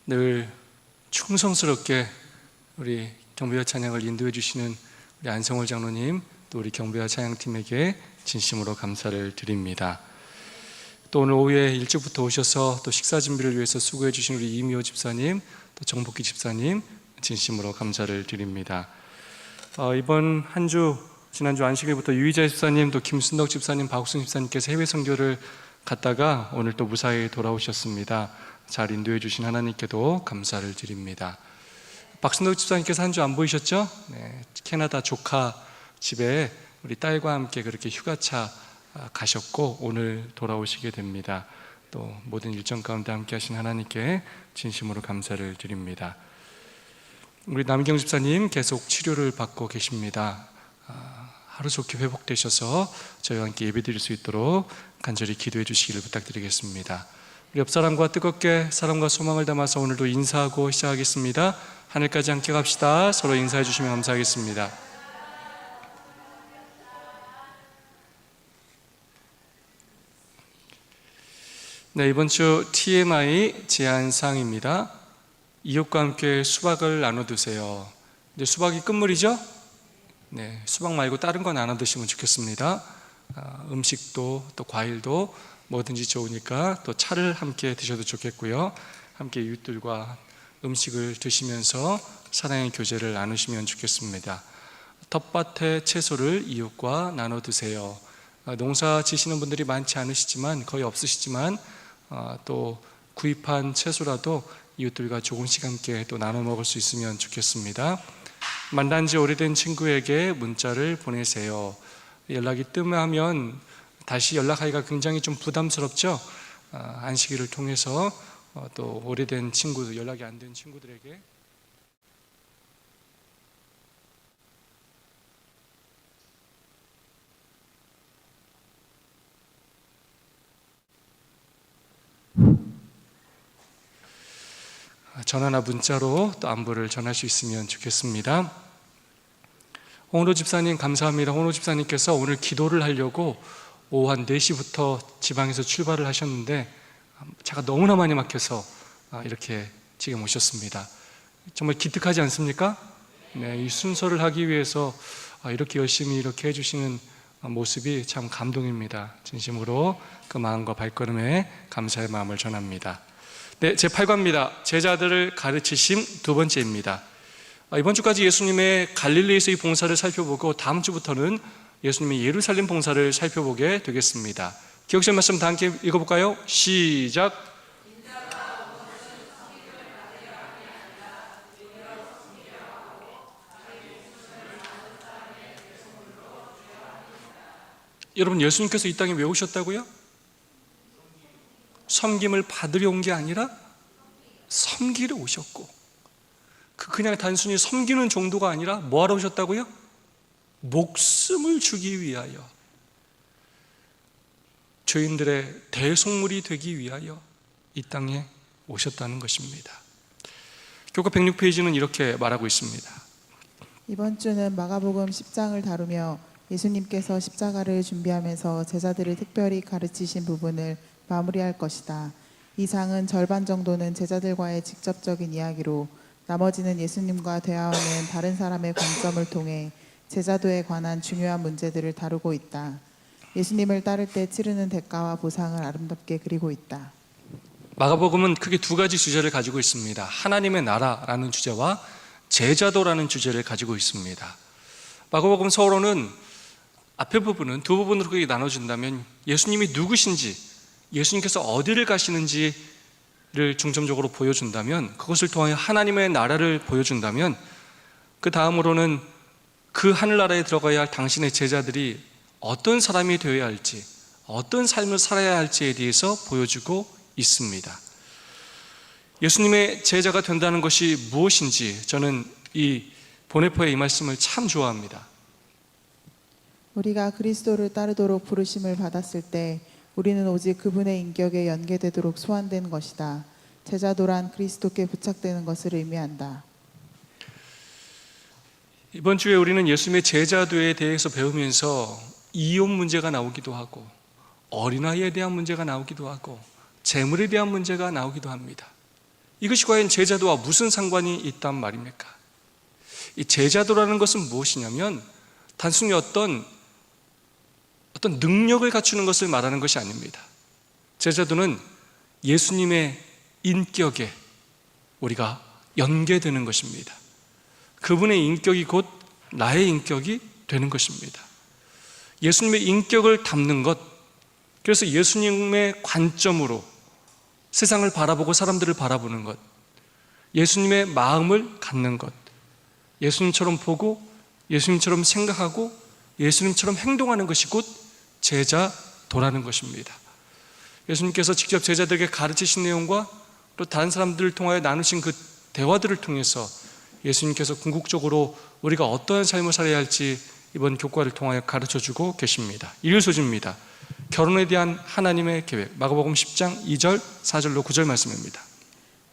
늘 충성스럽게 우리 경배와 찬양을 인도해 주시는 우리 안성월 장로님, 또 우리 경배와 찬양팀에게 진심으로 감사를 드립니다. 또 오늘 오후에 일찍부터 오셔서 또 식사 준비를 위해서 수고해 주신 우리 이미호 집사님, 또 정복기 집사님 진심으로 감사를 드립니다. 이번 한 주, 지난주 안식일부터 유희자 집사님, 또 김순덕 집사님, 박욱순 집사님께서 해외 선교를 갔다가 오늘 또 무사히 돌아오셨습니다. 잘 인도해 주신 하나님께도 감사를 드립니다. 박순덕 집사님께서 한 주 안 보이셨죠? 네, 캐나다 조카 집에 우리 딸과 함께 그렇게 휴가차 가셨고 오늘 돌아오시게 됩니다. 또 모든 일정 가운데 함께 하신 하나님께 진심으로 감사를 드립니다. 우리 남경 집사님 계속 치료를 받고 계십니다. 하루속히 회복되셔서 저희와 함께 예배드릴 수 있도록 간절히 기도해 주시기를 부탁드리겠습니다. 우리 옆사람과 뜨겁게 사랑과 소망을 담아서 오늘도 인사하고 시작하겠습니다. 하늘까지 함께 갑시다. 서로 인사해 주시면 감사하겠습니다. 네, 이번 주 TMI 제안사항입니다. 이웃과 함께 수박을 나눠 드세요. 이제 수박이 끝물이죠? 네, 수박 말고 다른 거 나눠 드시면 좋겠습니다. 음식도 또 과일도 뭐든지 좋으니까 또 차를 함께 드셔도 좋겠고요. 함께 이웃들과 음식을 드시면서 사랑의 교제를 나누시면 좋겠습니다. 텃밭의 채소를 이웃과 나눠 드세요. 농사 지시는 분들이 많지 않으시지만 거의 없으시지만 또 구입한 채소라도 이웃들과 조금씩 함께 또 나눠 먹을 수 있으면 좋겠습니다. 만난 지 오래된 친구에게 문자를 보내세요. 연락이 뜸하면 다시 연락하기가 굉장히 좀 부담스럽죠. 안식일을 통해서 또 오래된 친구, 연락이 안 된 친구들에게 전화나 문자로 또 안부를 전할 수 있으면 좋겠습니다. 홍은호 집사님 감사합니다. 홍은호 집사님께서 오늘 기도를 하려고 오후 한 4시부터 지방에서 출발을 하셨는데 차가 너무나 많이 막혀서 이렇게 지금 오셨습니다. 정말 기특하지 않습니까? 네, 이 순서를 하기 위해서 이렇게 열심히 이렇게 해주시는 모습이 참 감동입니다. 진심으로 그 마음과 발걸음에 감사의 마음을 전합니다. 네, 제8과입니다. 제자들을 가르치심 두 번째입니다. 이번 주까지 예수님의 갈릴리에서의 봉사를 살펴보고 다음 주부터는 예수님의 예루살렘 봉사를 살펴보게 되겠습니다. 기억실 말씀 다 함께 읽어볼까요? 시작! 여러분, 예수님께서 이 땅에 왜 오셨다고요? 섬김을 받으려 온 게 아니라 섬기러 오셨고, 그냥 단순히 섬기는 정도가 아니라 뭐 하러 오셨다고요? 목숨을 주기 위하여, 죄인들의 대속물이 되기 위하여 이 땅에 오셨다는 것입니다. 교과 106페이지는 이렇게 말하고 있습니다. 이번 주는 마가복음 10장을 다루며 예수님께서 십자가를 준비하면서 제자들을 특별히 가르치신 부분을 마무리할 것이다. 이 장은 절반 정도는 제자들과의 직접적인 이야기로 나머지는 예수님과 대화하는 다른 사람의 관점을 통해 제자도에 관한 중요한 문제들을 다루고 있다. 예수님을 따를 때 치르는 대가와 보상을 아름답게 그리고 있다. 마가복음은 크게 두 가지 주제를 가지고 있습니다. 하나님의 나라라는 주제와 제자도라는 주제를 가지고 있습니다. 마가복음 서론은 앞에 부분은 두 부분으로 크게 나눠준다면 예수님이 누구신지, 예수님께서 어디를 가시는지를 중점적으로 보여준다면, 그것을 통하여 하나님의 나라를 보여준다면, 그 다음으로는 그 하늘나라에 들어가야 할 당신의 제자들이 어떤 사람이 되어야 할지, 어떤 삶을 살아야 할지에 대해서 보여주고 있습니다. 예수님의 제자가 된다는 것이 무엇인지 저는 이 보네포의 이 말씀을 참 좋아합니다. 우리가 그리스도를 따르도록 부르심을 받았을 때 우리는 오직 그분의 인격에 연계되도록 소환된 것이다. 제자도란 그리스도께 부착되는 것을 의미한다. 이번 주에 우리는 예수님의 제자도에 대해서 배우면서 이혼 문제가 나오기도 하고, 어린아이에 대한 문제가 나오기도 하고, 재물에 대한 문제가 나오기도 합니다. 이것이 과연 제자도와 무슨 상관이 있단 말입니까? 이 제자도라는 것은 무엇이냐면 단순히 어떤 능력을 갖추는 것을 말하는 것이 아닙니다. 제자도는 예수님의 인격에 우리가 연계되는 것입니다. 그분의 인격이 곧 나의 인격이 되는 것입니다. 예수님의 인격을 담는 것, 그래서 예수님의 관점으로 세상을 바라보고 사람들을 바라보는 것, 예수님의 마음을 갖는 것, 예수님처럼 보고 예수님처럼 생각하고 예수님처럼 행동하는 것이 곧 제자도라는 것입니다. 예수님께서 직접 제자들에게 가르치신 내용과 또 다른 사람들을 통하여 나누신 그 대화들을 통해서 예수님께서 궁극적으로 우리가 어떠한 삶을 살아야 할지 이번 교과를 통하여 가르쳐주고 계십니다. 1소지입니다. 결혼에 대한 하나님의 계획, 마가복음 10장 2절 4절로 9절 말씀입니다.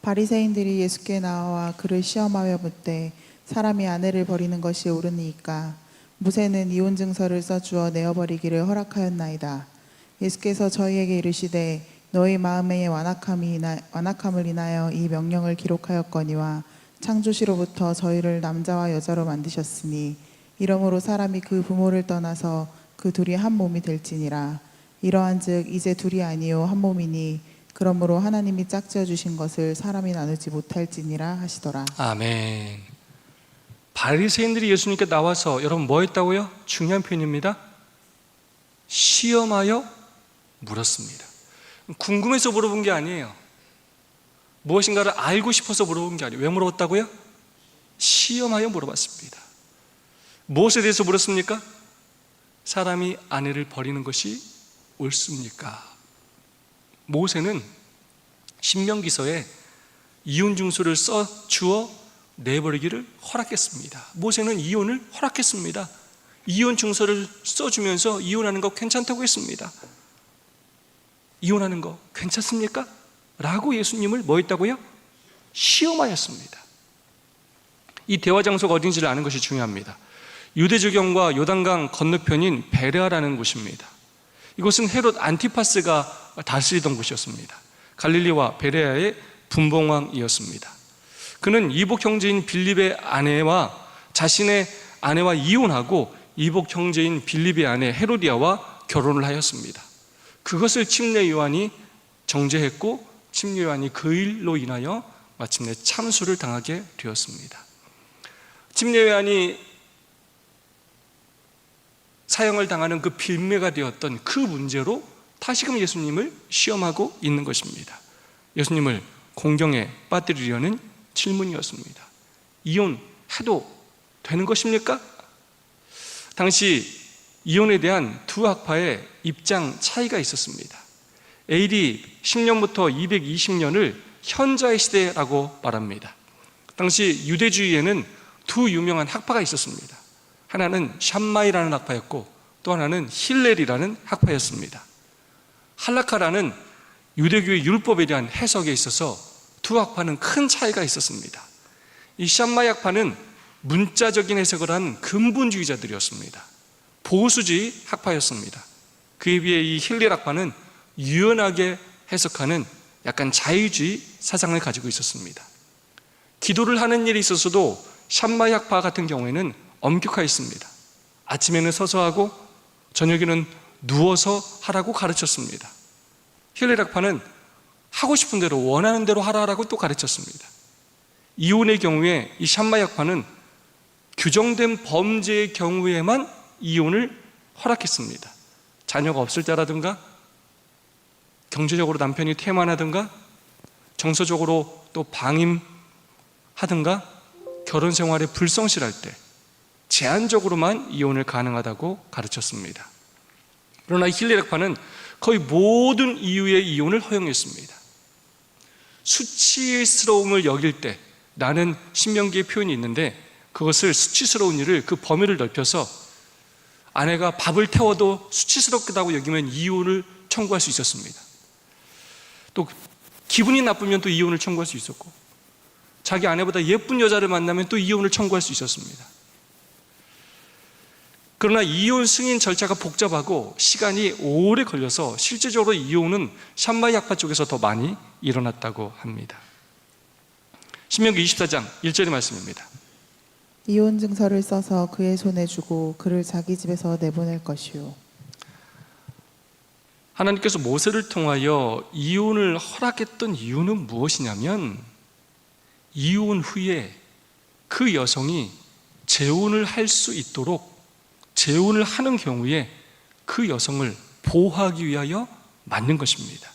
바리새인들이 예수께 나와 그를 시험하여 묻되 사람이 아내를 버리는 것이 옳으니까 모세는 이혼 증서를 써주어 내어버리기를 허락하였나이다. 예수께서 저희에게 이르시되 너희 마음의 완악함을 인하여 이 명령을 기록하였거니와 창조시로부터 저희를 남자와 여자로 만드셨으니 이러므로 사람이 그 부모를 떠나서 그 둘이 한 몸이 될지니라. 이러한즉 이제 둘이 아니요 한 몸이니 그러므로 하나님이 짝지어 주신 것을 사람이 나누지 못할지니라 하시더라. 아멘. 바리새인들이 예수님께 나와서 여러분 뭐 했다고요? 중요한 표현입니다. 시험하여 물었습니다. 궁금해서 물어본 게 아니에요. 무엇인가를 알고 싶어서 물어본 게 아니에요. 왜 물어봤다고요? 시험하여 물어봤습니다. 무엇에 대해서 물었습니까? 사람이 아내를 버리는 것이 옳습니까? 모세는 신명기서에 이혼 증서를 써 주어 내버리기를 허락했습니다. 모세는 이혼을 허락했습니다. 이혼 증서를 써주면서 이혼하는 거 괜찮다고 했습니다. 이혼하는 거 괜찮습니까? 라고 예수님을 뭐 했다고요? 시험하였습니다. 이 대화 장소가 어딘지를 아는 것이 중요합니다. 유대조경과 요단강 건너편인 베레아라는 곳입니다. 이곳은 헤롯 안티파스가 다스리던 곳이었습니다. 갈릴리와 베레아의 분봉왕이었습니다. 그는 이복 형제인 빌립의 아내와 자신의 아내와 이혼하고 이복 형제인 빌립의 아내 헤로디아와 결혼을 하였습니다. 그것을 침례 요한이 정죄했고 침례 요한이 그 일로 인하여 마침내 참수를 당하게 되었습니다. 침례 요한이 사형을 당하는 그 빌미가 되었던 그 문제로 다시금 예수님을 시험하고 있는 것입니다. 예수님을 공경에 빠뜨리려는 질문이었습니다. 이혼해도 되는 것입니까? 당시 이혼에 대한 두 학파의 입장 차이가 있었습니다. AD 10년부터 220년을 현자의 시대라고 말합니다. 당시 유대주의에는 두 유명한 학파가 있었습니다. 하나는 샴마이라는 학파였고 또 하나는 힐렐이라는 학파였습니다. 할라카라는 유대교의 율법에 대한 해석에 있어서 두 학파는 큰 차이가 있었습니다. 이 샴마이 학파는 문자적인 해석을 한 근본주의자들이었습니다. 보수주의 학파였습니다. 그에 비해 이 힐렐 학파는 유연하게 해석하는 약간 자유주의 사상을 가지고 있었습니다. 기도를 하는 일에 있어서도 샴마이 학파 같은 경우에는 엄격하였습니다. 아침에는 서서 하고 저녁에는 누워서 하라고 가르쳤습니다. 힐렐 학파는 하고 싶은 대로 원하는 대로 하라고 또 가르쳤습니다. 이혼의 경우에 이 샴마이 학파는 규정된 범죄의 경우에만 이혼을 허락했습니다. 자녀가 없을 때라든가 경제적으로 남편이 태만하든가 정서적으로 또 방임하든가 결혼 생활에 불성실할 때 제한적으로만 이혼을 가능하다고 가르쳤습니다. 그러나 힐렐 학파는 거의 모든 이유의 이혼을 허용했습니다. 수치스러움을 여길 때 라는 신명기의 표현이 있는데 그것을 수치스러운 일을 그 범위를 넓혀서 아내가 밥을 태워도 수치스럽다고 여기면 이혼을 청구할 수 있었습니다. 또 기분이 나쁘면 또 이혼을 청구할 수 있었고 자기 아내보다 예쁜 여자를 만나면 또 이혼을 청구할 수 있었습니다. 그러나 이혼 승인 절차가 복잡하고 시간이 오래 걸려서 실제적으로 이혼은 샴마이 학파 쪽에서 더 많이 일어났다고 합니다. 신명기 24장 1절의 말씀입니다. 이혼 증서를 써서 그의 손에 주고 그를 자기 집에서 내보낼 것이요. 하나님께서 모세를 통하여 이혼을 허락했던 이유는 무엇이냐면, 이혼 후에 그 여성이 재혼을 할 수 있도록, 재혼을 하는 경우에 그 여성을 보호하기 위하여 만든 것입니다.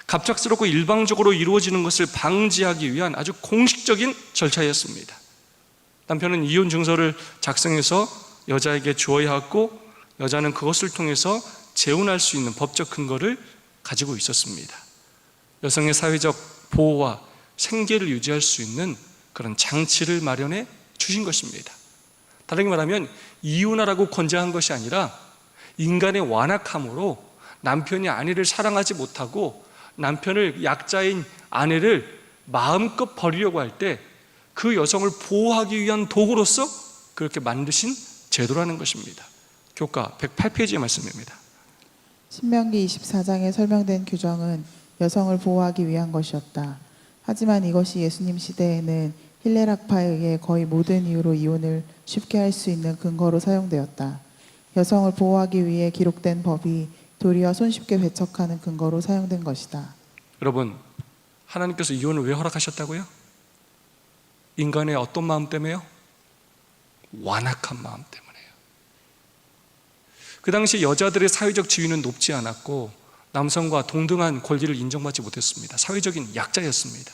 갑작스럽고 일방적으로 이루어지는 것을 방지하기 위한 아주 공식적인 절차였습니다. 남편은 이혼 증서를 작성해서 여자에게 주어야 하고, 여자는 그것을 통해서 재혼할 수 있는 법적 근거를 가지고 있었습니다. 여성의 사회적 보호와 생계를 유지할 수 있는 그런 장치를 마련해 주신 것입니다. 다르게 말하면 이혼하라고 권장한 것이 아니라, 인간의 완악함으로 남편이 아내를 사랑하지 못하고 남편을, 약자인 아내를 마음껏 버리려고 할 때 그 여성을 보호하기 위한 도구로서 그렇게 만드신 제도라는 것입니다. 교과 108페이지의 말씀입니다. 신명기 24장에 설명된 규정은 여성을 보호하기 위한 것이었다. 하지만 이것이 예수님 시대에는 힐레락파에 의해 거의 모든 이유로 이혼을 쉽게 할 수 있는 근거로 사용되었다. 여성을 보호하기 위해 기록된 법이 도리어 손쉽게 배척하는 근거로 사용된 것이다. 여러분, 하나님께서 이혼을 왜 허락하셨다고요? 인간의 어떤 마음 때문에요? 완악한 마음 때문에요. 그 당시 여자들의 사회적 지위는 높지 않았고 남성과 동등한 권리를 인정받지 못했습니다. 사회적인 약자였습니다.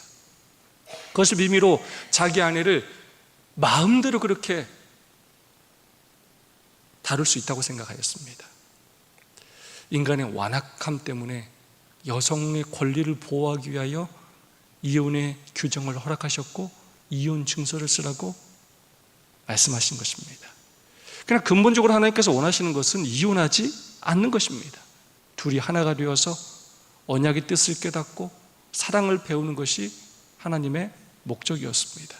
그것을 빌미로 자기 아내를 마음대로 그렇게 다룰 수 있다고 생각하였습니다. 인간의 완악함 때문에 여성의 권리를 보호하기 위하여 이혼의 규정을 허락하셨고 이혼 증서를 쓰라고 말씀하신 것입니다. 그러나 근본적으로 하나님께서 원하시는 것은 이혼하지 않는 것입니다. 둘이 하나가 되어서 언약의 뜻을 깨닫고 사랑을 배우는 것이 하나님의 목적이었습니다.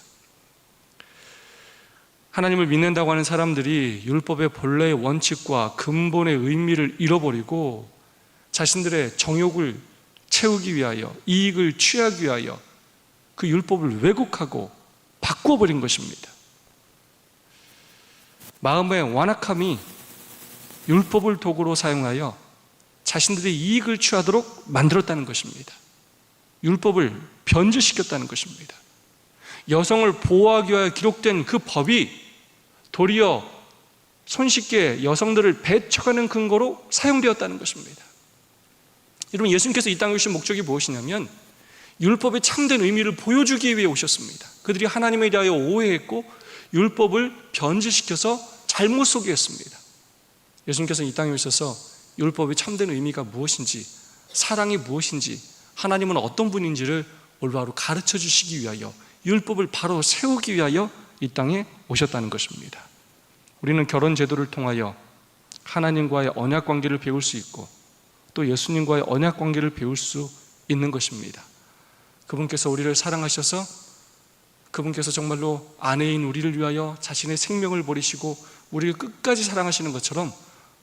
하나님을 믿는다고 하는 사람들이 율법의 본래의 원칙과 근본의 의미를 잃어버리고 자신들의 정욕을 채우기 위하여, 이익을 취하기 위하여 그 율법을 왜곡하고 바꾸어버린 것입니다. 마음의 완악함이 율법을 도구로 사용하여 자신들의 이익을 취하도록 만들었다는 것입니다. 율법을 변질시켰다는 것입니다. 여성을 보호하기 위하여 기록된 그 법이 도리어 손쉽게 여성들을 배척하는 근거로 사용되었다는 것입니다. 여러분, 예수님께서 이 땅에 오신 목적이 무엇이냐면 율법의 참된 의미를 보여주기 위해 오셨습니다. 그들이 하나님에 대하여 오해했고 율법을 변질시켜서 잘못 소개했습니다. 예수님께서 이 땅에 오셔서 율법의 참된 의미가 무엇인지, 사랑이 무엇인지, 하나님은 어떤 분인지를 올바로 가르쳐 주시기 위하여, 율법을 바로 세우기 위하여 이 땅에 오셨다는 것입니다. 우리는 결혼 제도를 통하여 하나님과의 언약 관계를 배울 수 있고 또 예수님과의 언약 관계를 배울 수 있는 것입니다. 그분께서 우리를 사랑하셔서 그분께서 정말로 아내인 우리를 위하여 자신의 생명을 버리시고 우리를 끝까지 사랑하시는 것처럼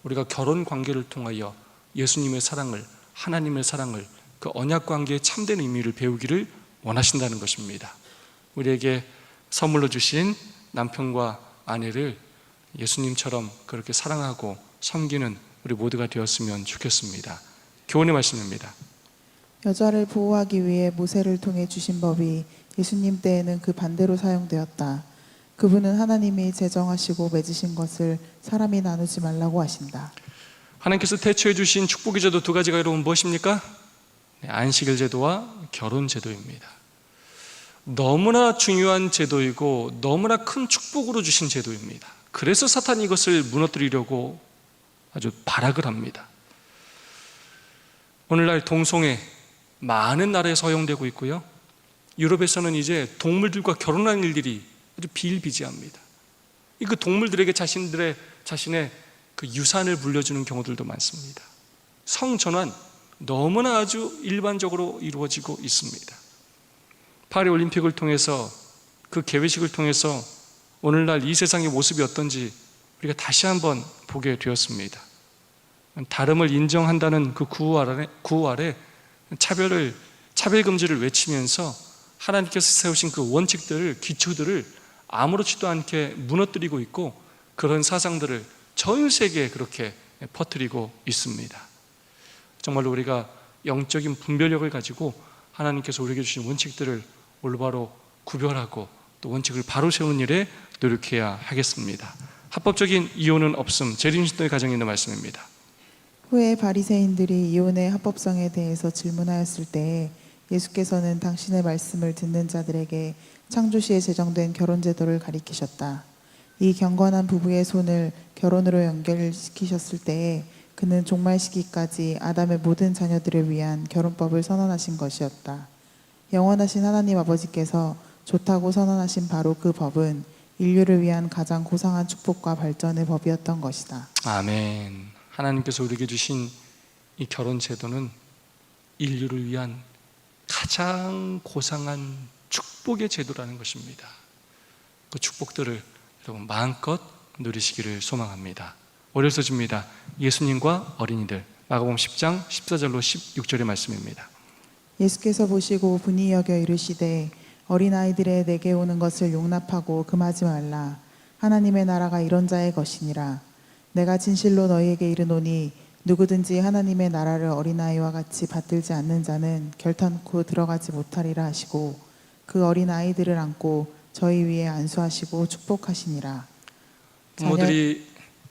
우리가 결혼 관계를 통하여 예수님의 사랑을, 하나님의 사랑을, 그 언약 관계의 참된 의미를 배우기를 원하신다는 것입니다. 우리에게 선물로 주신 남편과 아내를 예수님처럼 그렇게 사랑하고 섬기는 우리 모두가 되었으면 좋겠습니다. 교훈의 말씀입니다. 여자를 보호하기 위해 모세를 통해 주신 법이 예수님 때에는 그 반대로 사용되었다. 그분은 하나님이 제정하시고 맺으신 것을 사람이 나누지 말라고 하신다. 하나님께서 태초에 주신 축복의 제도 두 가지가 여러분 무엇입니까? 안식일 제도와 결혼 제도입니다. 너무나 중요한 제도이고 너무나 큰 축복으로 주신 제도입니다. 그래서 사탄이 이것을 무너뜨리려고 아주 발악을 합니다. 오늘날 동성애 많은 나라에 허용되고 있고요. 유럽에서는 이제 동물들과 결혼하는 일들이 아주 비일비재합니다. 그 동물들에게 자신의 그 유산을 물려주는 경우들도 많습니다. 성전환 너무나 아주 일반적으로 이루어지고 있습니다. 파리 올림픽을 통해서 그 개회식을 통해서 오늘날 이 세상의 모습이 어떤지 우리가 다시 한번 보게 되었습니다. 다름을 인정한다는 그 구호 아래 차별 금지를 외치면서 하나님께서 세우신 그 원칙들을, 기초들을 아무렇지도 않게 무너뜨리고 있고 그런 사상들을 전 세계에 그렇게 퍼뜨리고 있습니다. 정말로 우리가 영적인 분별력을 가지고 하나님께서 우리에게 주신 원칙들을 올바로 구별하고 또 원칙을 바로 세우는 일에 노력해야 하겠습니다. 합법적인 이혼은 없음, 재림신도의 가정에 있는 말씀입니다. 후에 바리새인들이 이혼의 합법성에 대해서 질문하였을 때에 예수께서는 당신의 말씀을 듣는 자들에게 창조시에 제정된 결혼제도를 가리키셨다. 이 경건한 부부의 손을 결혼으로 연결시키셨을 때에 그는 종말 시기까지 아담의 모든 자녀들을 위한 결혼법을 선언하신 것이었다. 영원하신 하나님 아버지께서 좋다고 선언하신 바로 그 법은 인류를 위한 가장 고상한 축복과 발전의 법이었던 것이다. 아멘. 하나님께서 우리에게 주신 이 결혼 제도는 인류를 위한 가장 고상한 축복의 제도라는 것입니다. 그 축복들을 여러분 마음껏 누리시기를 소망합니다. 월요일 서주입니다. 예수님과 어린이들, 마가복음 10장 14절로 16절의 말씀입니다. 예수께서 보시고 분이 여겨 이르시되 어린아이들의 내게 오는 것을 용납하고 금하지 말라. 하나님의 나라가 이런 자의 것이니라. 내가 진실로 너희에게 이르노니 누구든지 하나님의 나라를 어린아이와 같이 받들지 않는 자는 결탄코 들어가지 못하리라 하시고 그 어린아이들을 안고 저희 위에 안수하시고 축복하시니라.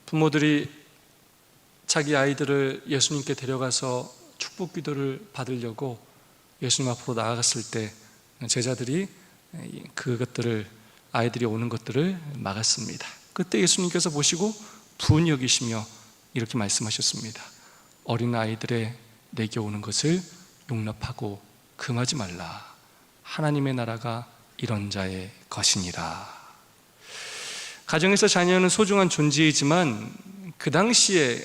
부모들이 자기 아이들을 예수님께 데려가서 축복 기도를 받으려고 예수님 앞으로 나아갔을 때 제자들이 그것들을, 아이들이 오는 것들을 막았습니다. 그때 예수님께서 보시고 부은 여기시며 이렇게 말씀하셨습니다. 어린 아이들의 내게 오는 것을 용납하고 금하지 말라. 하나님의 나라가 이런 자의 것이니라. 가정에서 자녀는 소중한 존재이지만 그 당시에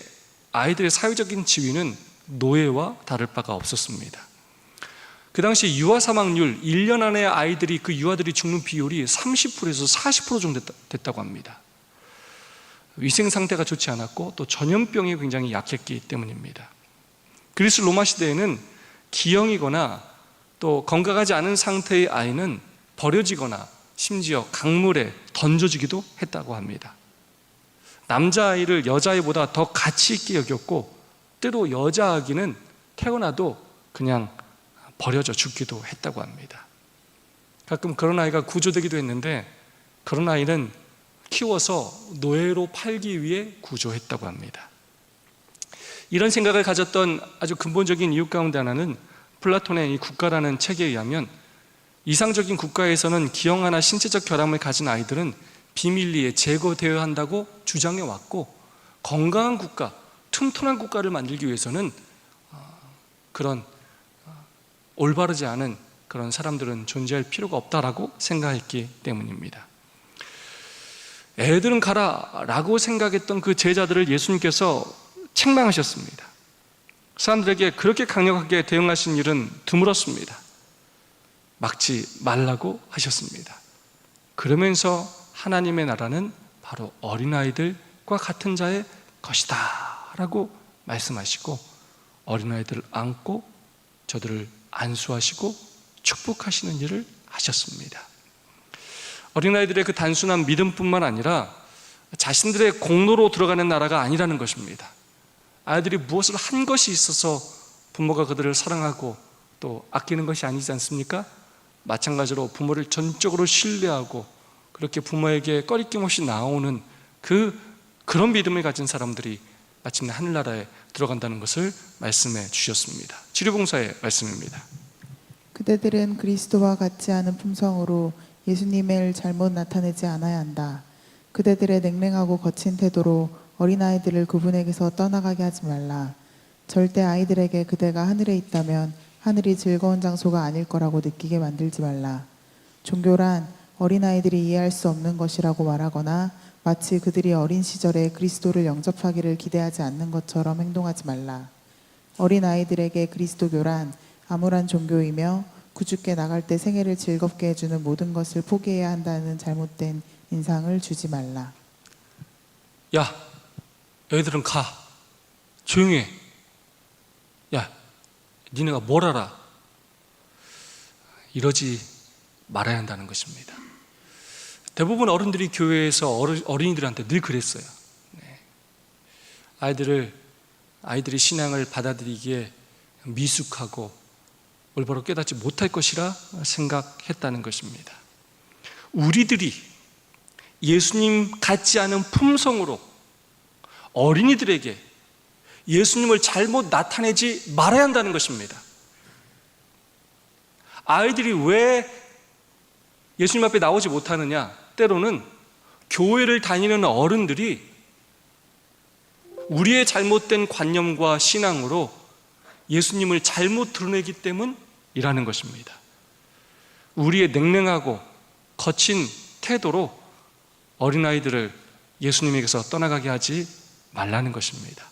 아이들의 사회적인 지위는 노예와 다를 바가 없었습니다. 그 당시 유아 사망률, 1년 안에 아이들이, 그 유아들이 죽는 비율이 30%에서 40% 정도 됐다고 합니다. 위생 상태가 좋지 않았고 또 전염병이 굉장히 약했기 때문입니다. 그리스 로마 시대에는 기형이거나 또 건강하지 않은 상태의 아이는 버려지거나 심지어 강물에 던져지기도 했다고 합니다. 남자아이를 여자아이보다 더 가치 있게 여겼고 때로 여자아기는 태어나도 그냥 버려져 죽기도 했다고 합니다. 가끔 그런 아이가 구조되기도 했는데 그런 아이는 키워서 노예로 팔기 위해 구조했다고 합니다. 이런 생각을 가졌던 아주 근본적인 이유 가운데 하나는 플라톤의 이 국가라는 책에 의하면 이상적인 국가에서는 기형아나 신체적 결함을 가진 아이들은 비밀리에 제거되어야 한다고 주장해 왔고, 건강한 국가, 튼튼한 국가를 만들기 위해서는 그런 올바르지 않은 그런 사람들은 존재할 필요가 없다라고 생각했기 때문입니다. 애들은 가라 라고 생각했던 그 제자들을 예수님께서 책망하셨습니다. 사람들에게 그렇게 강력하게 대응하신 일은 드물었습니다. 막지 말라고 하셨습니다. 그러면서 하나님의 나라는 바로 어린아이들과 같은 자의 것이다 라고 말씀하시고 어린아이들을 안고 저들을 안수하시고 축복하시는 일을 하셨습니다. 어린아이들의 그 단순한 믿음뿐만 아니라 자신들의 공로로 들어가는 나라가 아니라는 것입니다. 아이들이 무엇을 한 것이 있어서 부모가 그들을 사랑하고 또 아끼는 것이 아니지 않습니까? 마찬가지로 부모를 전적으로 신뢰하고 그렇게 부모에게 꺼리낌 없이 나오는 그런 믿음을 가진 사람들이 마침내 하늘나라에 들어간다는 것을 말씀해 주셨습니다. 치료봉사의 말씀입니다. 그대들은 그리스도와 같지 않은 품성으로 예수님을 잘못 나타내지 않아야 한다. 그대들의 냉랭하고 거친 태도로 어린아이들을 그분에게서 떠나가게 하지 말라. 절대 아이들에게 그대가 하늘에 있다면 하늘이 즐거운 장소가 아닐 거라고 느끼게 만들지 말라. 종교란 어린아이들이 이해할 수 없는 것이라고 말하거나 마치 그들이 어린 시절에 그리스도를 영접하기를 기대하지 않는 것처럼 행동하지 말라. 어린아이들에게 그리스도교란 암울한 종교이며 구주께 나갈 때 생애를 즐겁게 해주는 모든 것을 포기해야 한다는 잘못된 인상을 주지 말라. 야, 너희들은 가. 조용히 해. 야, 니네가 뭘 알아? 이러지 말아야 한다는 것입니다. 대부분 어른들이 교회에서 어린이들한테 늘 그랬어요. 아이들이 신앙을 받아들이기에 미숙하고 올바로 깨닫지 못할 것이라 생각했다는 것입니다. 우리들이 예수님 같지 않은 품성으로 어린이들에게 예수님을 잘못 나타내지 말아야 한다는 것입니다. 아이들이 왜 예수님 앞에 나오지 못하느냐? 때로는 교회를 다니는 어른들이 우리의 잘못된 관념과 신앙으로 예수님을 잘못 드러내기 때문이라는 것입니다. 우리의 냉랭하고 거친 태도로 어린아이들을 예수님에게서 떠나가게 하지 말라는 것입니다.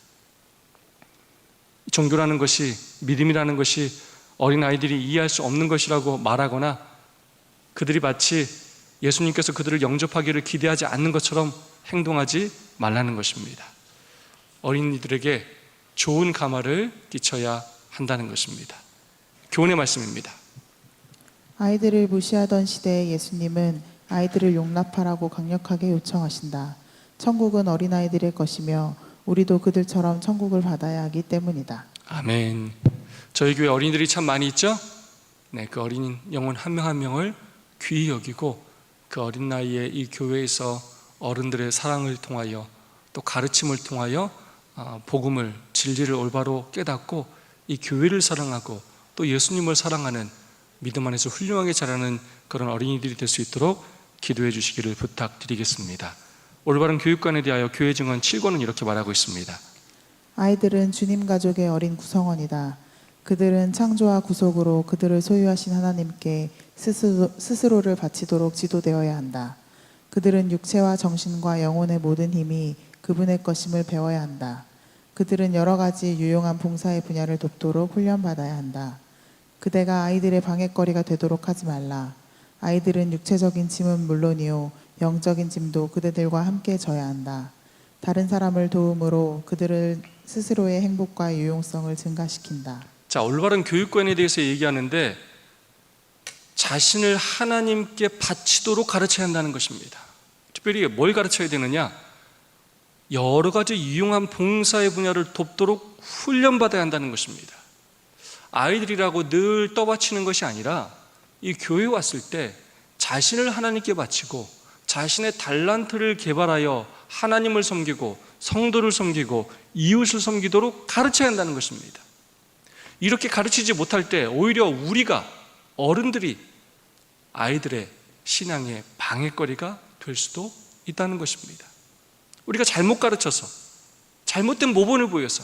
종교라는 것이, 믿음이라는 것이 어린아이들이 이해할 수 없는 것이라고 말하거나 그들이 마치 예수님께서 그들을 영접하기를 기대하지 않는 것처럼 행동하지 말라는 것입니다. 어린이들에게 좋은 감화를 끼쳐야 한다는 것입니다. 교훈의 말씀입니다. 아이들을 무시하던 시대의 예수님은 아이들을 용납하라고 강력하게 요청하신다. 천국은 어린아이들의 것이며 우리도 그들처럼 천국을 받아야 하기 때문이다. 아멘. 저희 교회 어린이들이 참 많이 있죠? 네, 그 어린 영혼 한 명 한 명을 귀히 여기고 그 어린 나이에 이 교회에서 어른들의 사랑을 통하여 또 가르침을 통하여 복음을, 진리를 올바로 깨닫고 이 교회를 사랑하고 또 예수님을 사랑하는 믿음 안에서 훌륭하게 자라는 그런 어린이들이 될 수 있도록 기도해 주시기를 부탁드리겠습니다. 올바른 교육관에 대하여 교회 증언 7권은 이렇게 말하고 있습니다. 아이들은 주님 가족의 어린 구성원이다. 그들은 창조와 구속으로 그들을 소유하신 하나님께 스스로를 바치도록 지도되어야 한다. 그들은 육체와 정신과 영혼의 모든 힘이 그분의 것임을 배워야 한다. 그들은 여러 가지 유용한 봉사의 분야를 돕도록 훈련받아야 한다. 그대가 아이들의 방해거리가 되도록 하지 말라. 아이들은 육체적인 짐은 물론이요 영적인 짐도 그대들과 함께 져야 한다. 다른 사람을 도움으로 그들을 스스로의 행복과 유용성을 증가시킨다. 자, 올바른 교육관에 대해서 얘기하는데 자신을 하나님께 바치도록 가르쳐야 한다는 것입니다. 특별히 뭘 가르쳐야 되느냐? 여러 가지 유용한 봉사의 분야를 돕도록 훈련받아야 한다는 것입니다. 아이들이라고 늘 떠받치는 것이 아니라 이 교회에 왔을 때 자신을 하나님께 바치고 자신의 달란트를 개발하여 하나님을 섬기고 성도를 섬기고 이웃을 섬기도록 가르쳐야 한다는 것입니다. 이렇게 가르치지 못할 때 오히려 우리가 어른들이 아이들의 신앙의 방해거리가 될 수도 있다는 것입니다. 우리가 잘못 가르쳐서 잘못된 모범을 보여서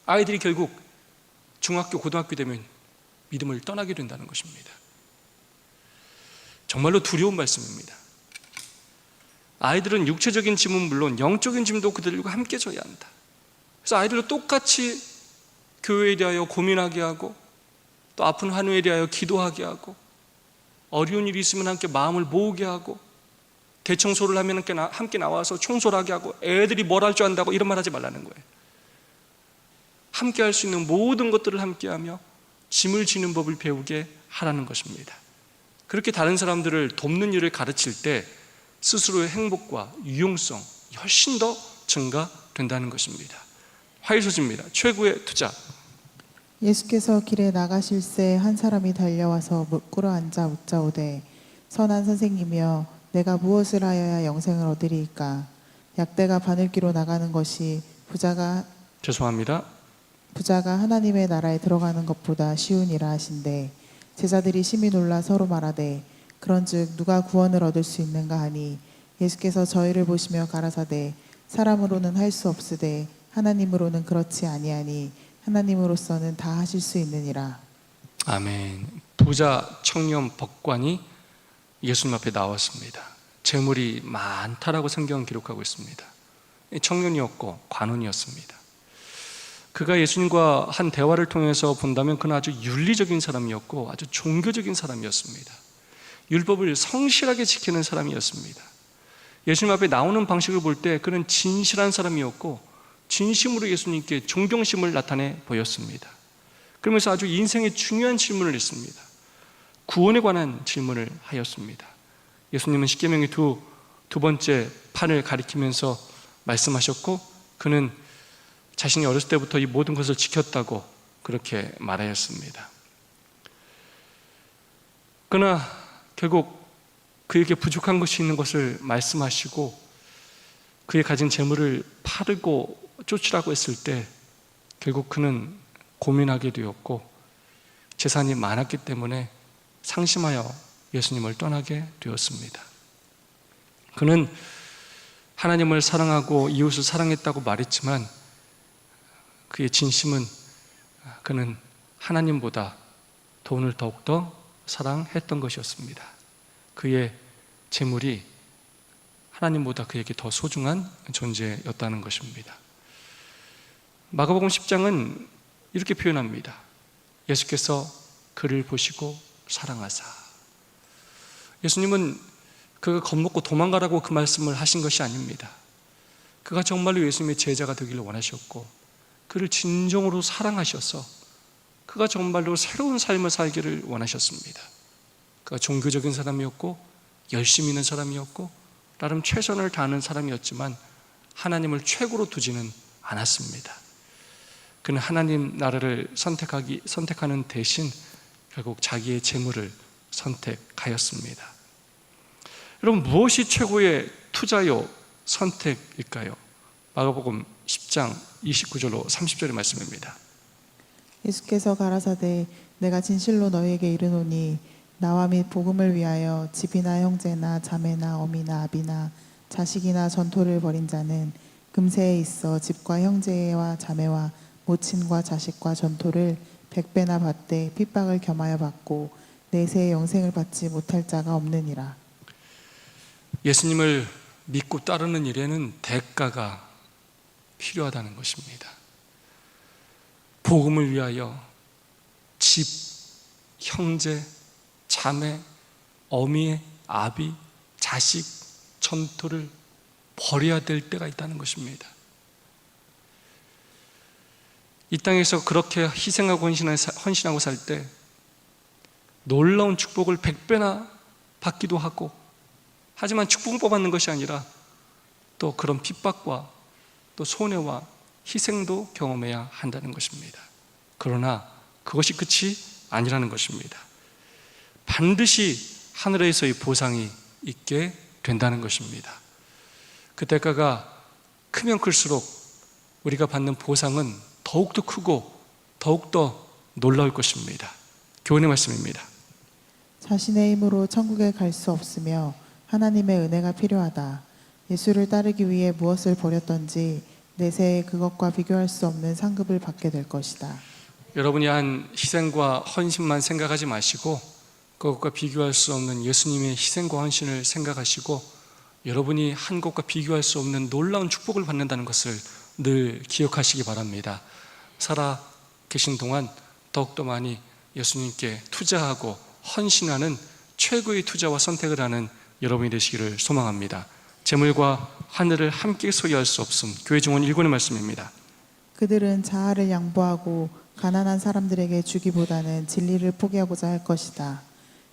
아이들이 결국 중학교, 고등학교 되면 믿음을 떠나게 된다는 것입니다. 정말로 두려운 말씀입니다. 아이들은 육체적인 짐은 물론 영적인 짐도 그들과 함께 져야 한다. 그래서 아이들도 똑같이 교회에 대하여 고민하게 하고 또 아픈 한우에 대하여 기도하게 하고 어려운 일이 있으면 함께 마음을 모으게 하고 대청소를 하면 함께 나와서 청소를 하게 하고 애들이 뭘 할 줄 안다고 이런 말 하지 말라는 거예요. 함께 할 수 있는 모든 것들을 함께 하며 짐을 지는 법을 배우게 하라는 것입니다. 그렇게 다른 사람들을 돕는 일을 가르칠 때 스스로의 행복과 유용성 훨씬 더 증가된다는 것입니다. 화이소지입니다. 최고의 투자. 예수께서 길에 나가실새 한 사람이 달려와서 꿇어 앉아 묻자오되 선한 선생님이여 내가 무엇을 하여야 영생을 얻으리이까? 약대가 바늘기로 나가는 것이 부자가 하나님의 나라에 들어가는 것보다 쉬우니라 하신대. 제자들이 심히 놀라 서로 말하되 그런즉 누가 구원을 얻을 수 있는가 하니 예수께서 저희를 보시며 가라사대 사람으로는 할 수 없으되 하나님으로는 그렇지 아니하니 하나님으로서는 다 하실 수 있느니라. 아멘. 부자 청년 법관이 예수님 앞에 나왔습니다. 재물이 많다라고 성경은 기록하고 있습니다. 청년이었고 관원이었습니다. 그가 예수님과 한 대화를 통해서 본다면 그는 아주 윤리적인 사람이었고 아주 종교적인 사람이었습니다. 율법을 성실하게 지키는 사람이었습니다. 예수님 앞에 나오는 방식을 볼 때 그는 진실한 사람이었고 진심으로 예수님께 존경심을 나타내 보였습니다. 그러면서 아주 인생의 중요한 질문을 했습니다. 구원에 관한 질문을 하였습니다. 예수님은 십계명의 두 번째 판을 가리키면서 말씀하셨고, 그는 자신이 어렸을 때부터 이 모든 것을 지켰다고 그렇게 말하였습니다. 그러나 결국 그에게 부족한 것이 있는 것을 말씀하시고 그의 가진 재물을 팔고 쫓으라고 했을 때 결국 그는 고민하게 되었고, 재산이 많았기 때문에 상심하여 예수님을 떠나게 되었습니다. 그는 하나님을 사랑하고 이웃을 사랑했다고 말했지만 그의 진심은 그는 하나님보다 돈을 더욱더 사랑했던 것이었습니다. 그의 재물이 하나님보다 그에게 더 소중한 존재였다는 것입니다. 마가복음 10장은 이렇게 표현합니다. 예수께서 그를 보시고 사랑하사. 예수님은 그가 겁먹고 도망가라고 그 말씀을 하신 것이 아닙니다. 그가 정말로 예수님의 제자가 되기를 원하셨고 그를 진정으로 사랑하셔서 그가 정말로 새로운 삶을 살기를 원하셨습니다. 그가 종교적인 사람이었고 열심히 있는 사람이었고 나름 최선을 다하는 사람이었지만 하나님을 최고로 두지는 않았습니다. 그는 하나님 나라를 선택하는 대신 결국 자기의 재물을 선택하였습니다. 여러분, 무엇이 최고의 투자요 선택일까요? 마가복음 10장 29절로 30절의 말씀입니다. 예수께서 가라사대 내가 진실로 너희에게 이르노니 나와 및 복음을 위하여 집이나 형제나 자매나 어미나 아비나 자식이나 전토를 벌인 자는 금세에 있어 집과 형제와 자매와 모친과 자식과 전토를 100배나 받되 핍박을 겸하여 받고 내세의 영생을 받지 못할 자가 없느니라. 예수님을 믿고 따르는 일에는 대가가 필요하다는 것입니다. 복음을 위하여 집, 형제, 자매, 어미, 아비, 자식, 전토를 버려야 될 때가 있다는 것입니다. 이 땅에서 그렇게 희생하고 헌신하고 살 때 놀라운 축복을 100배나 받기도 하고, 하지만 축복을 받는 것이 아니라 또 그런 핍박과 또 손해와 희생도 경험해야 한다는 것입니다. 그러나 그것이 끝이 아니라는 것입니다. 반드시 하늘에서의 보상이 있게 된다는 것입니다. 그 대가가 크면 클수록 우리가 받는 보상은 더욱더 크고 더욱더 놀라울 것입니다. 교훈의 말씀입니다. 자신의 힘으로 천국에 갈 수 없으며 하나님의 은혜가 필요하다. 예수를 따르기 위해 무엇을 버렸던지 내세에 그것과 비교할 수 없는 상급을 받게 될 것이다. 여러분이 한 희생과 헌신만 생각하지 마시고 그것과 비교할 수 없는 예수님의 희생과 헌신을 생각하시고 여러분이 한 것과 비교할 수 없는 놀라운 축복을 받는다는 것을 늘 기억하시기 바랍니다. 살아 계신 동안 더욱더 많이 예수님께 투자하고 헌신하는 최고의 투자와 선택을 하는 여러분이 되시기를 소망합니다. 재물과 하늘을 함께 소유할 수 없음. 교회 증언 1권의 말씀입니다. 그들은 자아를 양보하고 가난한 사람들에게 주기보다는 진리를 포기하고자 할 것이다.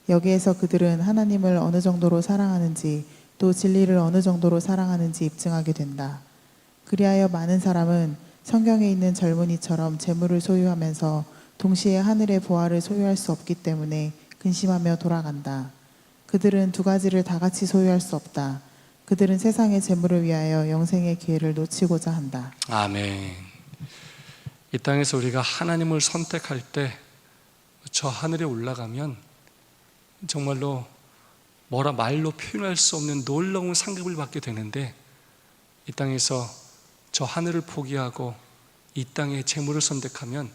여기에서 그들은 하나님을 어느 정도로 사랑하는지 또 진리를 어느 정도로 사랑하는지 입증하게 된다. 그리하여 많은 사람은 성경에 있는 젊은이처럼 재물을 소유하면서 동시에 하늘의 보화를 소유할 수 없기 때문에 근심하며 돌아간다. 그들은 두 가지를 다 같이 소유할 수 없다. 그들은 세상의 재물을 위하여 영생의 기회를 놓치고자 한다. 아멘. 이 땅에서 우리가 하나님을 선택할 때 저 하늘에 올라가면 정말로 말로 표현할 수 없는 놀라운 상급을 받게 되는데, 이 땅에서 저 하늘을 포기하고 이 땅의 재물을 선택하면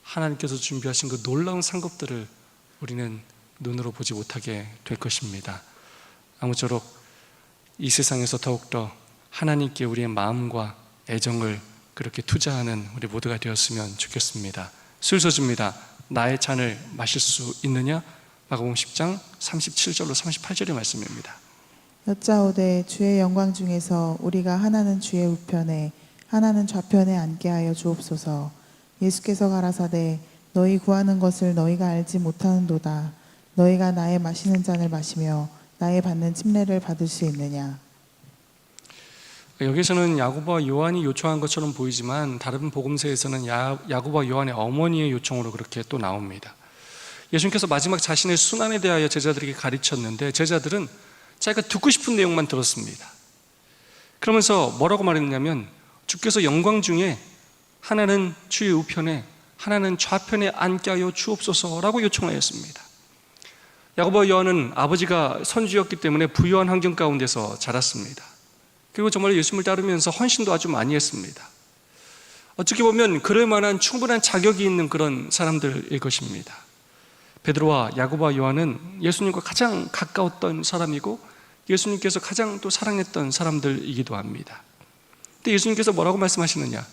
하나님께서 준비하신 그 놀라운 상급들을 우리는 눈으로 보지 못하게 될 것입니다. 아무쪼록 이 세상에서 더욱더 하나님께 우리의 마음과 애정을 그렇게 투자하는 우리 모두가 되었으면 좋겠습니다. 술서줍니다. 나의 잔을 마실 수 있느냐? 마가복음 10장 37절로 38절의 말씀입니다. 여짜오되 주의 영광 중에서 우리가 하나는 주의 우편에 하나는 좌편에 앉게 하여 주옵소서. 예수께서 가라사대 너희 구하는 것을 너희가 알지 못하는도다. 너희가 나의 마시는 잔을 마시며 나의 받는 침례를 받을 수 있느냐? 여기서는 야고보와 요한이 요청한 것처럼 보이지만 다른 복음서에서는 야고보와 요한의 어머니의 요청으로 그렇게 또 나옵니다. 예수님께서 마지막 자신의 순환에 대하여 제자들에게 가르쳤는데 제자들은 자기가 듣고 싶은 내용만 들었습니다. 그러면서 뭐라고 말했냐면 주께서 영광 중에 하나는 주의 우편에 하나는 좌편에 앉게 하여 주옵소서라고 요청하였습니다. 야고보와 요한은 아버지가 선주였기 때문에 부유한 환경 가운데서 자랐습니다. 그리고 정말 예수님을 따르면서 헌신도 아주 많이 했습니다. 어떻게 보면 그럴 만한 충분한 자격이 있는 그런 사람들일 것입니다. 베드로와 야고보와 요한은 예수님과 가장 가까웠던 사람이고 예수님께서 가장 또 사랑했던 사람들이기도 합니다. 근데 예수님께서 뭐라고 말씀하시느냐?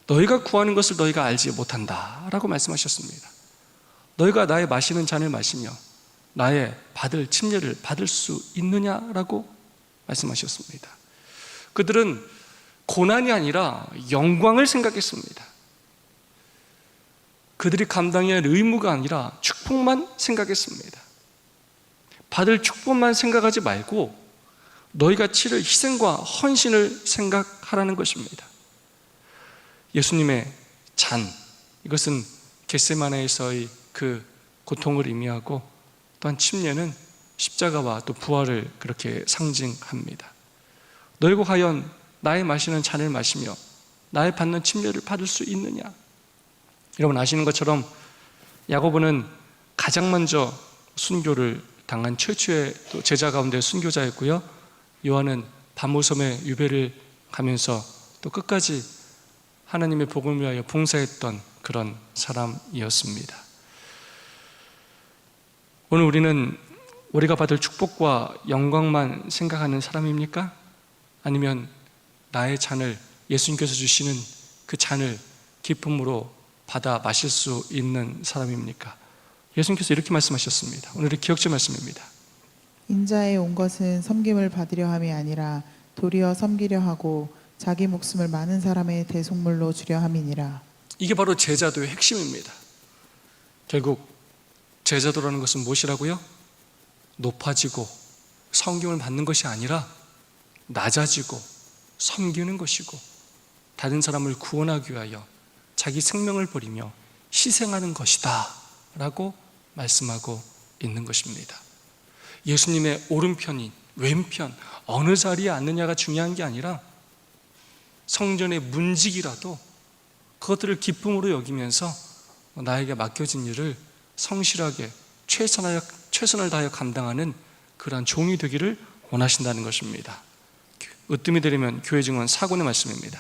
너희가 구하는 것을 너희가 알지 못한다 라고 말씀하셨습니다. 너희가 나의 마시는 잔을 마시며 나의 받을 침례를 받을 수 있느냐라고 말씀하셨습니다. 그들은 고난이 아니라 영광을 생각했습니다. 그들이 감당해야 할 의무가 아니라 축복만 생각했습니다. 받을 축복만 생각하지 말고 너희가 치를 희생과 헌신을 생각하라는 것입니다. 예수님의 잔, 이것은 겟세마네에서의 그 고통을 의미하고 또한 침례는 십자가와 또 부활을 그렇게 상징합니다. 너희가 과연 나의 마시는 잔을 마시며 나의 받는 침례를 받을 수 있느냐? 여러분 아시는 것처럼 야고보는 가장 먼저 순교를 당한 최초의 또 제자 가운데 순교자였고요. 요한은 바모섬에 유배를 가면서 또 끝까지 하나님의 복음을 위하여 봉사했던 그런 사람이었습니다. 오늘 우리는 우리가 받을 축복과 영광만 생각하는 사람입니까? 아니면 나의 잔을 예수님께서 주시는 그 잔을 기쁨으로 받아 마실 수 있는 사람입니까? 예수님께서 이렇게 말씀하셨습니다. 오늘의 기억제 말씀입니다. 인자에 온 것은 섬김을 받으려 함이 아니라 도리어 섬기려 하고 자기 목숨을 많은 사람의 대속물로 주려 함이니라. 이게 바로 제자도의 핵심입니다. 결국 제자도라는 것은 무엇이라고요? 높아지고 섬김을 받는 것이 아니라 낮아지고 섬기는 것이고 다른 사람을 구원하기 위하여 자기 생명을 버리며 희생하는 것이다 라고 말씀하고 있는 것입니다. 예수님의 오른편이 왼편 어느 자리에 앉느냐가 중요한 게 아니라 성전의 문직이라도 그것들을 기쁨으로 여기면서 나에게 맡겨진 일을 성실하게 최선을 다하여 감당하는 그러한 종이 되기를 원하신다는 것입니다. 으뜸이 되려면 교회 증언 4권의 말씀입니다.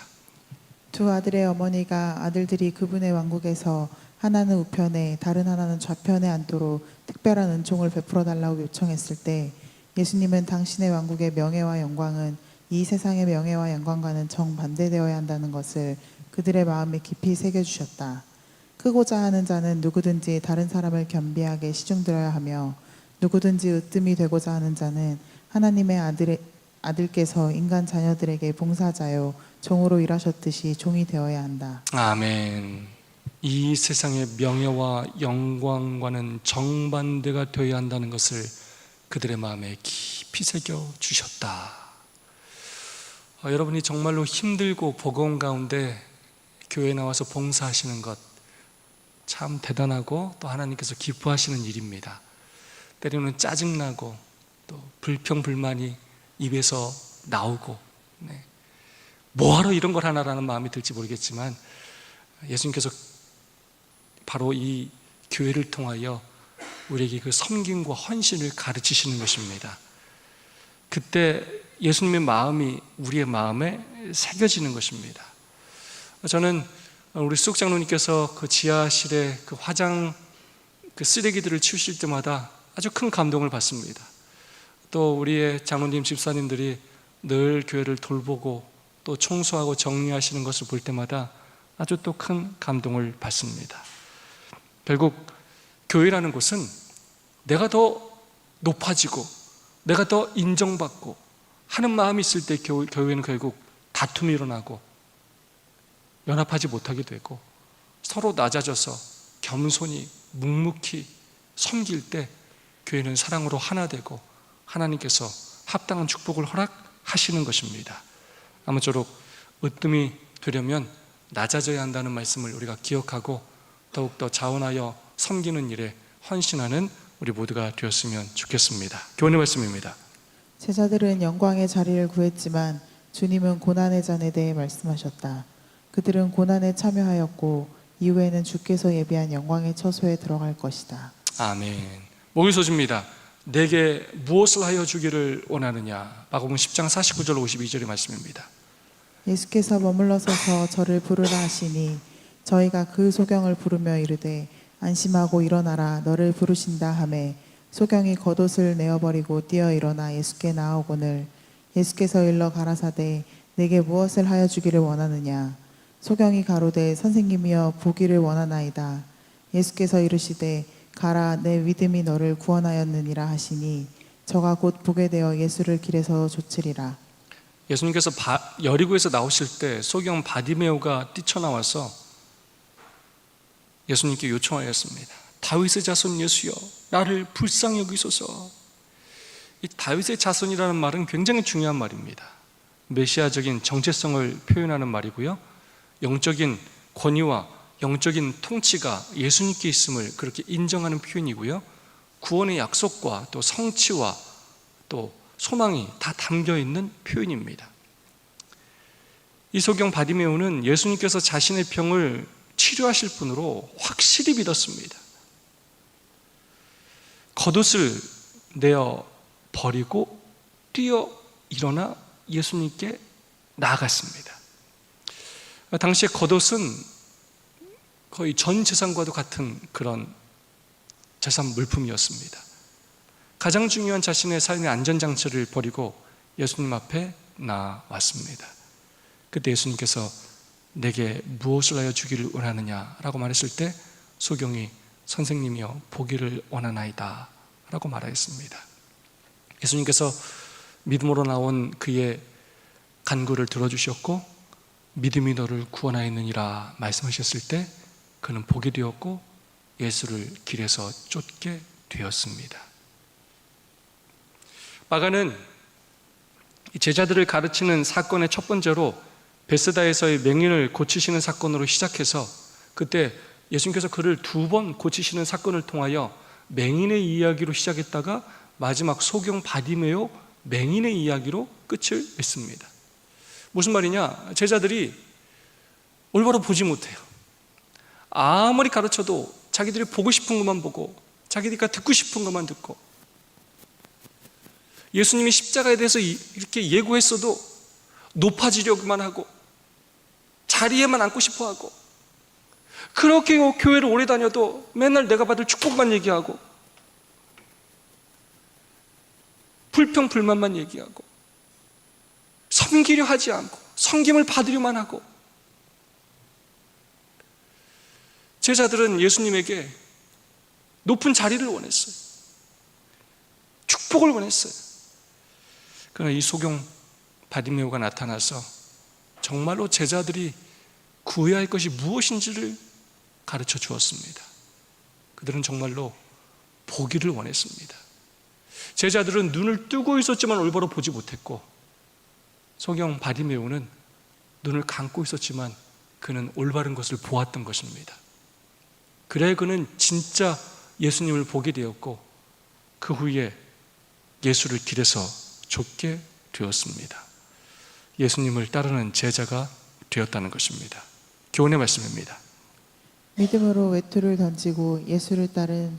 두 아들의 어머니가 아들들이 그분의 왕국에서 하나는 우편에 다른 하나는 좌편에 앉도록 특별한 은총을 베풀어 달라고 요청했을 때 예수님은 당신의 왕국의 명예와 영광은 이 세상의 명예와 영광과는 정반대되어야 한다는 것을 그들의 마음에 깊이 새겨주셨다. 크고자 하는 자는 누구든지 다른 사람을 겸비하게 시중들어야 하며 누구든지 으뜸이 되고자 하는 자는 하나님의 아들께서 인간 자녀들에게 봉사자요 종으로 일하셨듯이 종이 되어야 한다. 아멘. 이 세상의 명예와 영광과는 정반대가 되어야 한다는 것을 그들의 마음에 깊이 새겨 주셨다. 여러분이 정말로 힘들고 버거운 가운데 교회에 나와서 봉사하시는 것 참 대단하고 또 하나님께서 기뻐하시는 일입니다. 때로는 짜증나고 또 불평불만이 입에서 나오고 뭐하러 이런 걸 하나라는 마음이 들지 모르겠지만 예수님께서 바로 이 교회를 통하여 우리에게 그 섬김과 헌신을 가르치시는 것입니다. 그때 예수님의 마음이 우리의 마음에 새겨지는 것입니다. 저는 우리 수석 장로님께서 그 지하실에 그 화장 그 쓰레기들을 치우실 때마다 아주 큰 감동을 받습니다. 또 우리의 장로님 집사님들이 늘 교회를 돌보고 또 청소하고 정리하시는 것을 볼 때마다 아주 또 큰 감동을 받습니다. 결국 교회라는 곳은 내가 더 높아지고 내가 더 인정받고 하는 마음이 있을 때 교회는 결국 다툼이 일어나고 연합하지 못하게 되고 서로 낮아져서 겸손히 묵묵히 섬길 때 교회는 사랑으로 하나 되고 하나님께서 합당한 축복을 허락하시는 것입니다. 아무쪼록 으뜸이 되려면 낮아져야 한다는 말씀을 우리가 기억하고 더욱더 자원하여 섬기는 일에 헌신하는 우리 모두가 되었으면 좋겠습니다. 교훈의 말씀입니다. 제자들은 영광의 자리를 구했지만 주님은 고난의 잔에 대해 말씀하셨다. 그들은 고난에 참여하였고 이후에는 주께서 예비한 영광의 처소에 들어갈 것이다. 아멘. 목이 솟습니다. 내게 무엇을 하여 주기를 원하느냐. 마가복음 10장 49절 52절의 말씀입니다. 예수께서 머물러 서서 저를 부르라 하시니 저희가 그 소경을 부르며 이르되 안심하고 일어나라 너를 부르신다 하매 소경이 겉옷을 내어버리고 뛰어 일어나 예수께 나아오거늘 예수께서 일러 가라사대 내게 무엇을 하여 주기를 원하느냐. 소경이 가로되 선생님이여 보기를 원하나이다. 예수께서 이르시되 가라 내 믿음이 너를 구원하였느니라 하시니 저가 곧 보게 되어 예수를 길에서 좇으리라. 예수님께서 여리고에서 나오실 때 소경 바디메오가 뛰쳐나와서 예수님께 요청하였습니다. 다윗의 자손 예수여 나를 불쌍히 여기소서. 이 다윗의 자손이라는 말은 굉장히 중요한 말입니다. 메시아적인 정체성을 표현하는 말이고요, 영적인 권위와 영적인 통치가 예수님께 있음을 그렇게 인정하는 표현이고요, 구원의 약속과 또 성취와 또 소망이 다 담겨있는 표현입니다. 이 소경 바디메오는 예수님께서 자신의 병을 치료하실 분으로 확실히 믿었습니다. 겉옷을 내어 버리고 뛰어 일어나 예수님께 나아갔습니다. 당시에 겉옷은 거의 전 재산과도 같은 그런 재산 물품이었습니다. 가장 중요한 자신의 삶의 안전장치를 버리고 예수님 앞에 나왔습니다. 그때 예수님께서 내게 무엇을 하여 주기를 원하느냐 라고 말했을 때 소경이 선생님이여 보기를 원하나이다 라고 말하였습니다. 예수님께서 믿음으로 나온 그의 간구를 들어주셨고 믿음이 너를 구원하였느니라 말씀하셨을 때 그는 보게 되었고 예수를 길에서 쫓게 되었습니다. 마가는 제자들을 가르치는 사건의 첫 번째로 베스다에서의 맹인을 고치시는 사건으로 시작해서 그때 예수님께서 그를 2번 고치시는 사건을 통하여 맹인의 이야기로 시작했다가 마지막 소경 바디메오 맹인의 이야기로 끝을 맺습니다. 무슨 말이냐? 제자들이 올바로 보지 못해요. 아무리 가르쳐도 자기들이 보고 싶은 것만 보고 자기들이 듣고 싶은 것만 듣고 예수님이 십자가에 대해서 이렇게 예고했어도 높아지려고만 하고 자리에만 앉고 싶어 하고 그렇게 교회를 오래 다녀도 맨날 내가 받을 축복만 얘기하고 불평 불만만 얘기하고 섬기려 하지 않고 섬김을 받으려만 하고 제자들은 예수님에게 높은 자리를 원했어요. 축복을 원했어요. 그러나 이 소경 바디메오가 나타나서 정말로 제자들이 구해야 할 것이 무엇인지를 가르쳐 주었습니다. 그들은 정말로 보기를 원했습니다. 제자들은 눈을 뜨고 있었지만 올바로 보지 못했고 소경 바디메오는 눈을 감고 있었지만 그는 올바른 것을 보았던 것입니다. 그래야 그는 진짜 예수님을 보게 되었고 그 후에 예수를 길에서 좇게 되었습니다. 예수님을 따르는 제자가 되었다는 것입니다. 교훈의 말씀입니다. 믿음으로 외투를 던지고 예수를 따른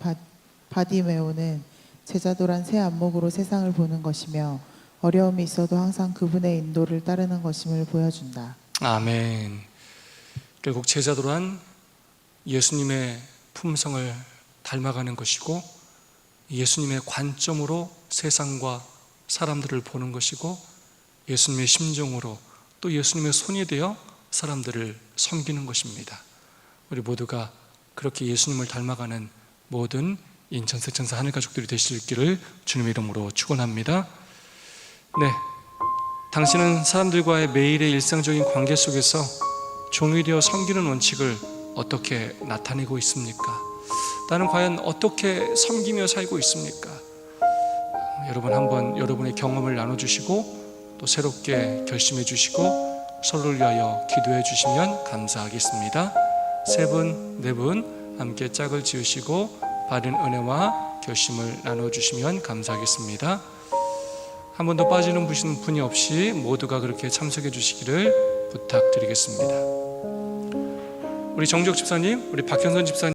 바디메오는 제자도란 새 안목으로 세상을 보는 것이며 어려움이 있어도 항상 그분의 인도를 따르는 것임을 보여준다. 아멘. 결국 제자도란 예수님의 품성을 닮아가는 것이고 예수님의 관점으로 세상과 사람들을 보는 것이고 예수님의 심정으로 또 예수님의 손이 되어 사람들을 섬기는 것입니다. 우리 모두가 그렇게 예수님을 닮아가는 모든 인천 세천사 하늘 가족들이 되실 길을 주님의 이름으로 축원합니다. 네, 당신은 사람들과의 매일의 일상적인 관계 속에서 종이 되어 섬기는 원칙을 어떻게 나타내고 있습니까? 나는 과연 어떻게 섬기며 살고 있습니까? 여러분 한번 여러분의 경험을 나눠주시고 또 새롭게 결심해 주시고 서로를 위하여 기도해 주시면 감사하겠습니다. 세 분, 네 분 함께 짝을 지으시고 바른 은혜와 결심을 나눠주시면 감사하겠습니다. 한 번도 빠지는 분이 없이 모두가 그렇게 참석해 주시기를 부탁드리겠습니다. 우리 정적 집사님, 우리 박현선 집사님